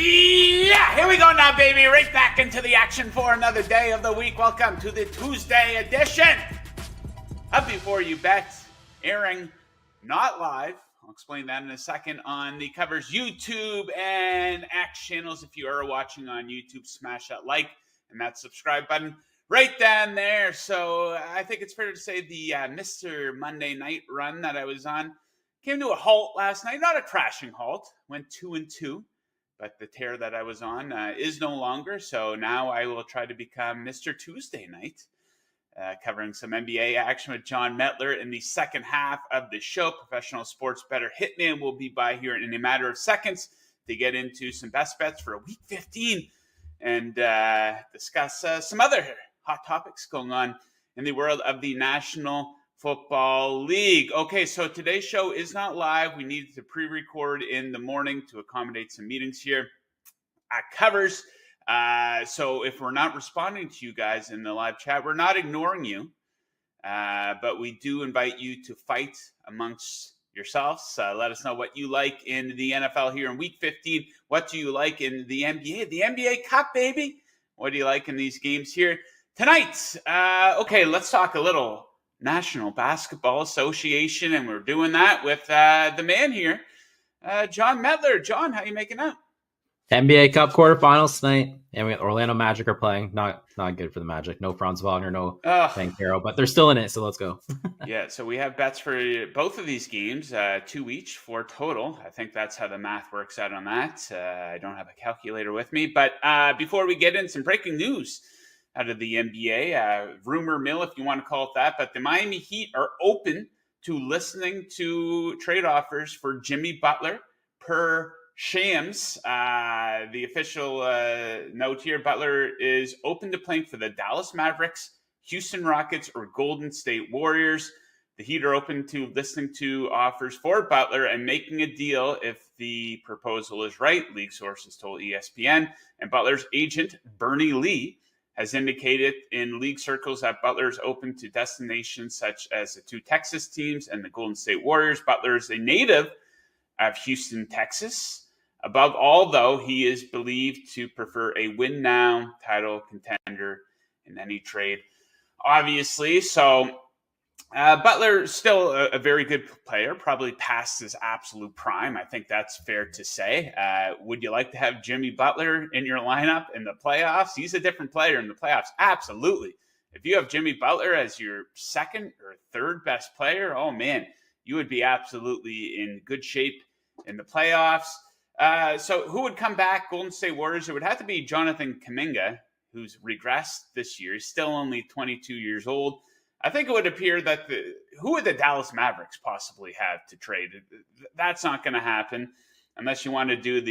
Yeah, here we go now, baby. Right back into the action for another day of the week. Welcome to the Tuesday edition of Before You Bet, airing not live. I'll explain that in a second on the Covers YouTube and X channels. If you are watching on YouTube, smash that like and that subscribe button right down there. So I think it's fair to say the Mr. Monday night run that I was on came to a halt last night. Not a crashing halt. Went 2-2. But the tear that I was on is no longer. So now I will try to become Mr. Tuesday night, covering some NBA action with Jon Metler in the second half of the show. Professional sports bettor Hitman will be by here in a matter of seconds to get into some best bets for week 15 and discuss some other hot topics going on in the world of the National Football League. Okay, so today's show is not live. We needed to pre-record in the morning to accommodate some meetings here at Covers. So if we're not responding to you guys in the live chat, we're not ignoring you. But we do invite you to fight amongst yourselves. Let us know what you like in the NFL here in week 15. What do you like in the NBA? The NBA Cup, baby. What do you like in these games here tonight? Okay, let's talk a little National Basketball Association, and we're doing that with the man here, Jon Metler. John, how you making out? NBA Cup quarterfinals tonight, and we got Orlando Magic are playing. Not good for the Magic. No Franz Wagner, no Banchero, but they're still in it, so let's go. Yeah, so we have bets for both of these games, 2 each, 4 total. I think that's how the math works out on that. I don't have a calculator with me, but before we get in, some breaking news out of the NBA, rumor mill, if you want to call it that, but the Miami Heat are open to listening to trade offers for Jimmy Butler per Shams. The official note here, Butler is open to playing for the Dallas Mavericks, Houston Rockets, or Golden State Warriors. The Heat are open to listening to offers for Butler and making a deal if the proposal is right, league sources told ESPN. And Butler's agent, Bernie Lee, has indicated in league circles that Butler is open to destinations such as the 2 Texas teams and the Golden State Warriors. Butler is a native of Houston, Texas. Above all, though, he is believed to prefer a win-now title contender in any trade, obviously. So Butler still a very good player, probably past his absolute prime. I think that's fair to say. Would you like to have Jimmy Butler in your lineup in the playoffs? He's a different player in the playoffs. Absolutely. If you have Jimmy Butler as your second or third best player, oh man, you would be absolutely in good shape in the playoffs. So who would come back? Golden State Warriors. It would have to be Jonathan Kuminga, who's regressed this year. He's still only 22 years old. I think it would appear that who would the Dallas Mavericks possibly have to trade? That's not going to happen unless you want to do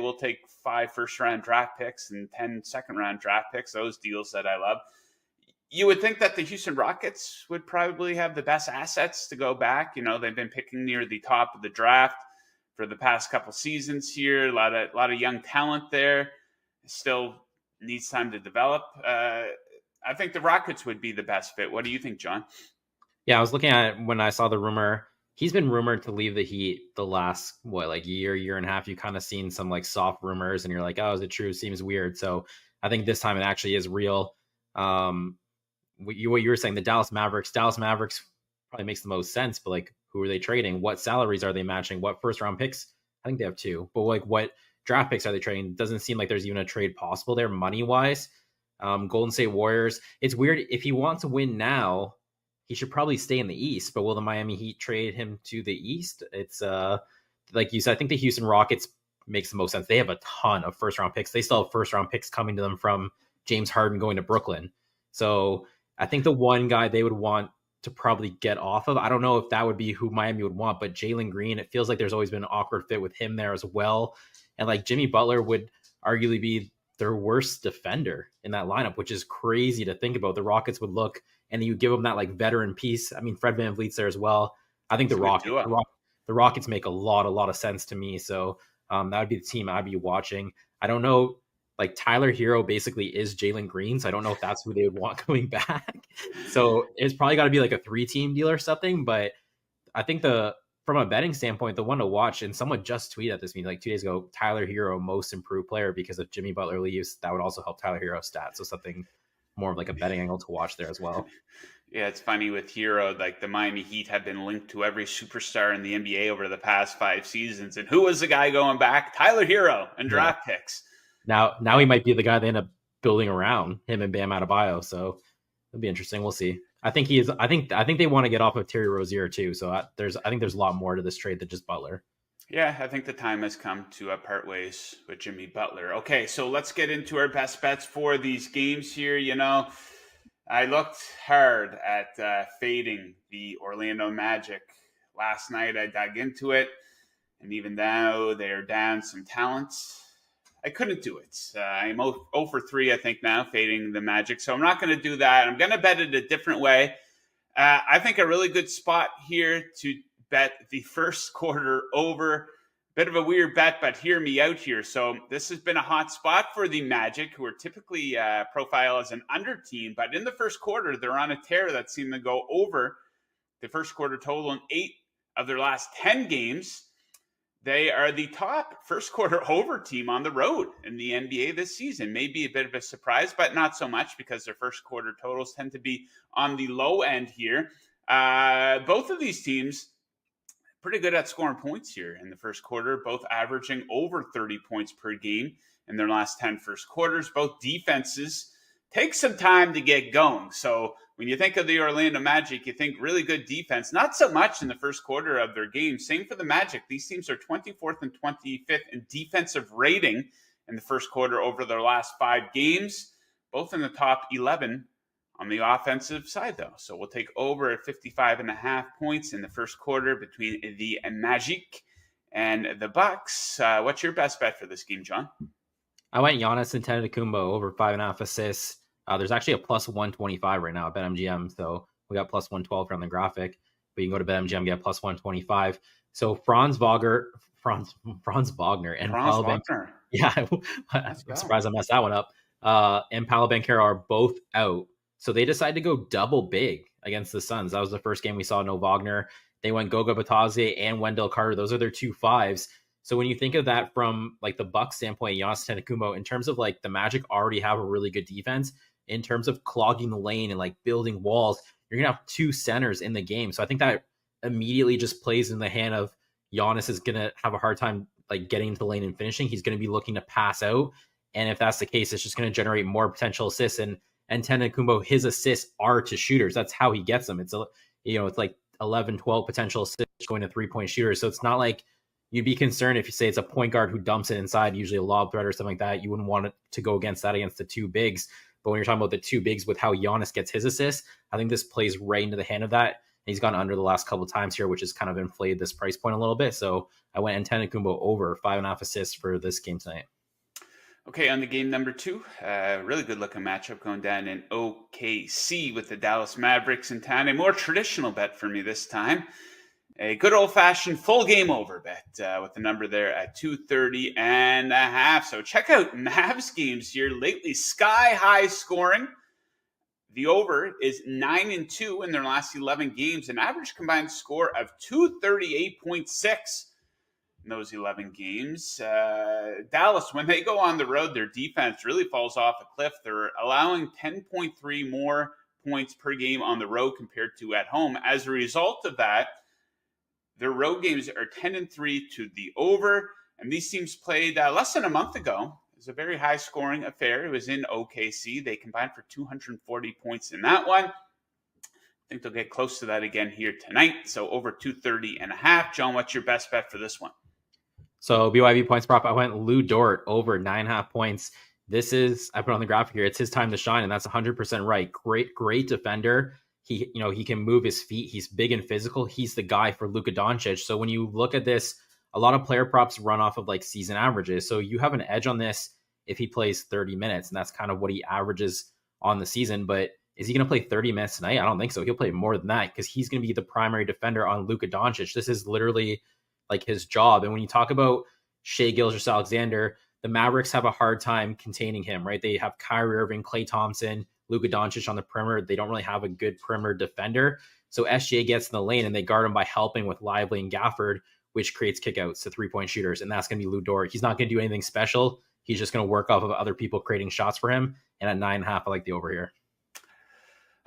we'll take 5 first-round draft picks and 10 second-round draft picks, those deals that I love. You would think that the Houston Rockets would probably have the best assets to go back. You know, they've been picking near the top of the draft for the past couple seasons here. A lot of young talent there. Still needs time to develop. I think the Rockets would be the best fit. What do you think, John? Yeah, I was looking at it when I saw the rumor. He's been rumored to leave the Heat the last, year and a half. You kind of seen some like soft rumors and you're like, oh, is it true? Seems weird. So I think this time it actually is real. What you were saying, the Dallas Mavericks probably makes the most sense, but like, who are they trading? What salaries are they matching? What first round picks? I think they have 2, but like what draft picks are they trading? Doesn't seem like there's even a trade possible there money wise. Golden State Warriors. It's weird. If he wants to win now, he should probably stay in the East, but will the Miami Heat trade him to the East? It's like you said, I think the Houston Rockets makes the most sense. They have a ton of first round picks. They still have first round picks coming to them from James Harden going to Brooklyn. So I think the one guy they would want to probably get off of, I don't know if that would be who Miami would want, but Jalen Green, it feels like there's always been an awkward fit with him there as well. And like Jimmy Butler would arguably be their worst defender in that lineup, which is crazy to think about. The Rockets would look, and you give them that like veteran piece. I mean, Fred VanVleet's there as well. I think the Rockets make a lot of sense to me. So that would be the team I'd be watching. I don't know, like Tyler Hero basically is Jalen Green, so I don't know if that's who they would want coming back. So it's probably got to be like a 3-team deal or something. But I think for from a betting standpoint, the one to watch, and someone just tweeted at this meeting like 2 days ago, Tyler Hero most improved player, because if Jimmy Butler leaves, that would also help Tyler Hero's stats. So something more of like a betting angle to watch there as well. Yeah, it's funny with Hero, like the Miami Heat have been linked to every superstar in the NBA over the past 5 seasons. And who was the guy going back? Tyler Hero and draft picks. Now he might be the guy they end up building around, him and Bam Adebayo. So it'll be interesting. We'll see. I think he is. I think they want to get off of Terry Rozier too. So I think there's a lot more to this trade than just Butler. Yeah, I think the time has come to part ways with Jimmy Butler. Okay, so let's get into our best bets for these games here. You know, I looked hard at fading the Orlando Magic last night. I dug into it, and even though they're down some talent, I couldn't do it. I'm 0 for 3, I think, now, fading the Magic. So I'm not going to do that. I'm going to bet it a different way. I think a really good spot here to bet the first quarter over. Bit of a weird bet, but hear me out here. So this has been a hot spot for the Magic, who are typically profiled as an under team. But in the first quarter, they're on a tear that seemed to go over the first quarter total in 8 of their last 10 games. They are the top first quarter over team on the road in the NBA this season. Maybe a bit of a surprise, but not so much, because their first quarter totals tend to be on the low end here. Both of these teams pretty good at scoring points here in the first quarter, both averaging over 30 points per game in their last 10 first quarters. Both defenses take some time to get going. So when you think of the Orlando Magic, you think really good defense, not so much in the first quarter of their game. Same for the Magic. These teams are 24th and 25th in defensive rating in the first quarter over their last 5 games, both in the top 11 on the offensive side, though. So we'll take over at 55.5 points in the first quarter between the Magic and the Bucks. What's your best bet for this game, John? I went Giannis and Antetokounmpo over 5.5 assists. There's actually a plus 125 right now at BetMGM. So we got plus 112 here on the graphic, but you can go to BetMGM, get plus 125. So Franz Wagner and Paolo Banchero. Yeah, I'm surprised I messed that one up. And Paolo Banchero are both out. So they decided to go double big against the Suns. That was the first game we saw no Wagner. They went Goga Bitadze and Wendell Carter. Those are their 2 5s. So when you think of that from like the Bucks standpoint, Giannis Antetokounmpo, in terms of like the Magic already have a really good defense, in terms of clogging the lane and like building walls, you're going to have 2 centers in the game. So I think that immediately just plays in the hand of Giannis is going to have a hard time like getting into the lane and finishing. He's going to be looking to pass out. And if that's the case, it's just going to generate more potential assists. And Antetokounmpo, his assists are to shooters. That's how he gets them. It's it's like 11, 12 potential assists going to 3-point shooters. So it's not like you'd be concerned if you say it's a point guard who dumps it inside, usually a lob threat or something like that. You wouldn't want it to go against that against the 2 bigs. But when you're talking about the 2 bigs with how Giannis gets his assists, I think this plays right into the hand of that. He's gone under the last couple of times here, which has kind of inflated this price point a little bit. So I went Antetokounmpo over 5.5 assists for this game tonight. Okay, on the game number 2, really good looking matchup going down in OKC with the Dallas Mavericks in town. A more traditional bet for me this time. A good old-fashioned full game over bet with the number there at 230.5. So check out Mavs games here lately. Sky-high scoring. The over is 9-2 in their last 11 games. An average combined score of 238.6 in those 11 games. Dallas, when they go on the road, their defense really falls off a cliff. They're allowing 10.3 more points per game on the road compared to at home. As a result of that, their road games are 10-3 to the over, and these teams played less than a month ago. It was a very high-scoring affair. It was in OKC. They combined for 240 points in that one. I think they'll get close to that again here tonight. So over 230.5. John, what's your best bet for this one? So BYB points prop, I went Lou Dort over 9.5 points. This is, I put on the graphic here, it's his time to shine, and that's 100% right. Great defender. He can move his feet. He's big and physical. He's the guy for Luka Doncic. So when you look at this, a lot of player props run off of like season averages. So you have an edge on this if he plays 30 minutes, and that's kind of what he averages on the season. But is he going to play 30 minutes tonight? I don't think so. He'll play more than that because he's going to be the primary defender on Luka Doncic. This is literally like his job. And when you talk about Shai Gilgeous-Alexander, the Mavericks have a hard time containing him, right? They have Kyrie Irving, Klay Thompson, Luka Doncic on the perimeter. They don't really have a good perimeter defender. So SGA gets in the lane and they guard him by helping with Lively and Gafford, which creates kickouts to 3-point shooters. And that's going to be Lou Dort. He's not going to do anything special. He's just going to work off of other people creating shots for him. And at 9.5, I like the over here.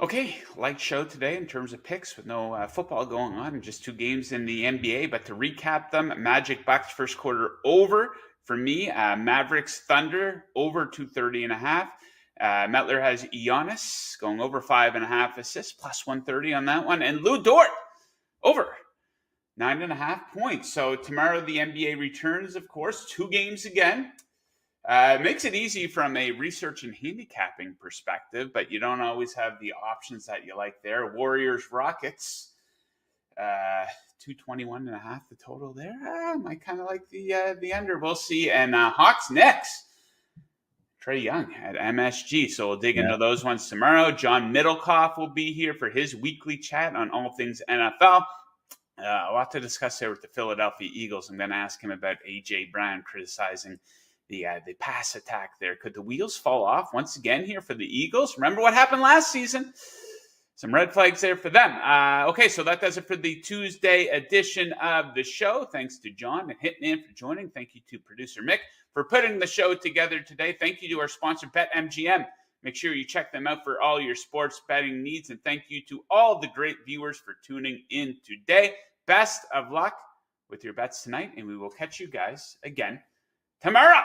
Okay, light show today in terms of picks with no football going on and just 2 games in the NBA. But to recap them, Magic Bucks first quarter over. For me, Mavericks Thunder over 230.5. Metler has Giannis going over 5.5 assists, plus 130 on that one. And Lou Dort over 9.5 points. So tomorrow the NBA returns, of course, 2 games again. Makes it easy from a research and handicapping perspective, but you don't always have the options that you like there. Warriors, Rockets, 221.5 the total there. I might kind of like the under. We'll see. And Hawks next. Trae Young at MSG. So we'll dig into those ones tomorrow. Jon Metler will be here for his weekly chat on all things NFL. A lot to discuss there with the Philadelphia Eagles. I'm going to ask him about A.J. Brown criticizing the pass attack there. Could the wheels fall off once again here for the Eagles? Remember what happened last season? Some red flags there for them. Okay, so that does it for the Tuesday edition of the show. Thanks to John and Hitman for joining. Thank you to producer Mick for putting the show together today. Thank you to our sponsor, BetMGM. Make sure you check them out for all your sports betting needs. And thank you to all the great viewers for tuning in today. Best of luck with your bets tonight, and we will catch you guys again tomorrow.